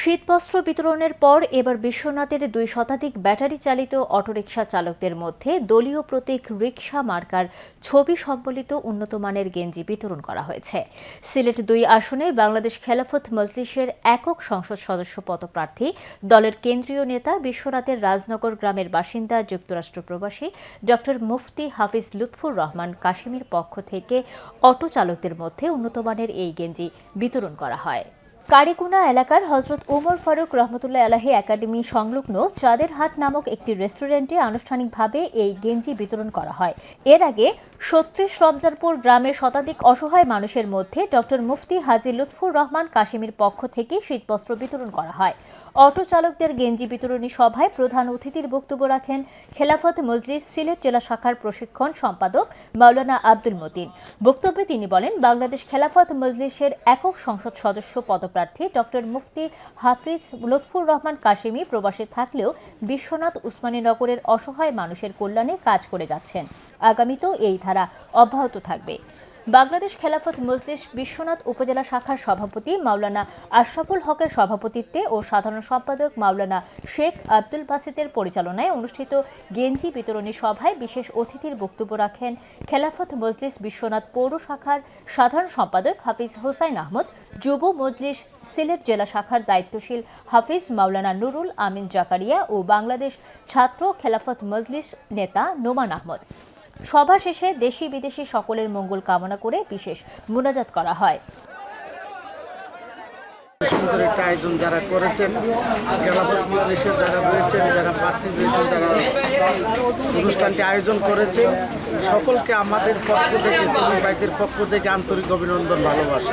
শীতবস্ত্র বিতরণের পর এবার বিশ্বনাথের 2 শতাধিক ব্যাটারি চালিত অটোরিকশা চালকদের মধ্যে দলীয় প্রতীক রিকশা মার্কার ছবি সম্বলিত উন্নতমানের গেঞ্জি বিতরণ করা হয়েছে। সিলেট 2 আসনে বাংলাদেশ খেলাফত মজলিসের একক সংসদ সদস্য পদপ্রার্থী দলের কেন্দ্রীয় নেতা বিশ্বনাথের রাজনগর গ্রামের বাসিন্দা যুক্তরাষ্ট্র প্রবাসী ড মুফতি হাফিজ লুৎফুর রহমান কাশিমের পক্ষ থেকে অটো চালকদের মধ্যে উন্নতমানের এই গেঞ্জি বিতরণ করা হয়। কারিকুনা এলাকার হজরত ওমর ফারুক রহমতুল্লাহ আলাহি একাডেমি সংলগ্ন চাঁদের হাট নামক একটি রেস্টুরেন্টে আনুষ্ঠানিকভাবে এই গেঞ্জি বিতরণ করা হয়। এর আগে ৩৬ রমজানপুর গ্রামের শতাধিক অসহায় মানুষের মধ্যে ড মুফতি হাজী লুৎফুর রহমান কাশিমের পক্ষ থেকে শীতবস্ত্র বিতরণ করা হয়। অটো চালকদের গেঞ্জি বিতরণী সভায় প্রধান অতিথির বক্তব্য রাখেন খেলাফত মজলিস সিলেট জেলা শাখার প্রশিক্ষণ সম্পাদক মাওলানা আব্দুল মতিন। বক্তব্যে তিনি বলেন, বাংলাদেশ খেলাফত মজলিসের একক সংসদ সদস্য পদপ্রার্থী ড মুফতি হাফিজ লুৎফুর রহমান কাশিমি প্রবাসে থাকলেও বিশ্বনাথ উসমানীনগরের অসহায় মানুষের কল্যাণে কাজ করে যাচ্ছেন। আগামীতেও এই ধারা অব্যাহত থাকবে। বাংলাদেশ খেলাফত মজলিস বিশ্বনাথ উপজেলা শাখার সভাপতি মাওলানা আশরাফুল হকের সভাপতিত্বে ও সাধারণ সম্পাদক মাওলানা শেখ আব্দুল বাসিতের পরিচালনায় অনুষ্ঠিত গেঞ্জি বিতরণী সভায় বিশেষ অতিথির বক্তব্য রাখেন খেলাফত মজলিস বিশ্বনাথ পৌর শাখার সাধারণ সম্পাদক হাফিজ হোসাইন আহমদ, যুব মজলিস সিলেট জেলা শাখার দায়িত্বশীল হাফিজ মাওলানা নুরুল আমিন জাকারিয়া ও বাংলাদেশ ছাত্র খেলাফত মজলিস নেতা নোমান আহমদ। সভা শেষে দেশি বিদেশি সকলের মঙ্গল কামনা করে বিশেষ মুনাজাত করা হয়। সুন্দর একটা আয়োজন যারা করেছেন, খেলাফত মজলিসের যারা রয়েছেন, যারা প্রার্থী রয়েছেন, যারা অনুষ্ঠানটি আয়োজন করেছে, সকলকে আমাদের পক্ষ থেকে, শ্রমিক ভাইদের পক্ষ থেকে আন্তরিক অভিনন্দন, ভালোবাসা।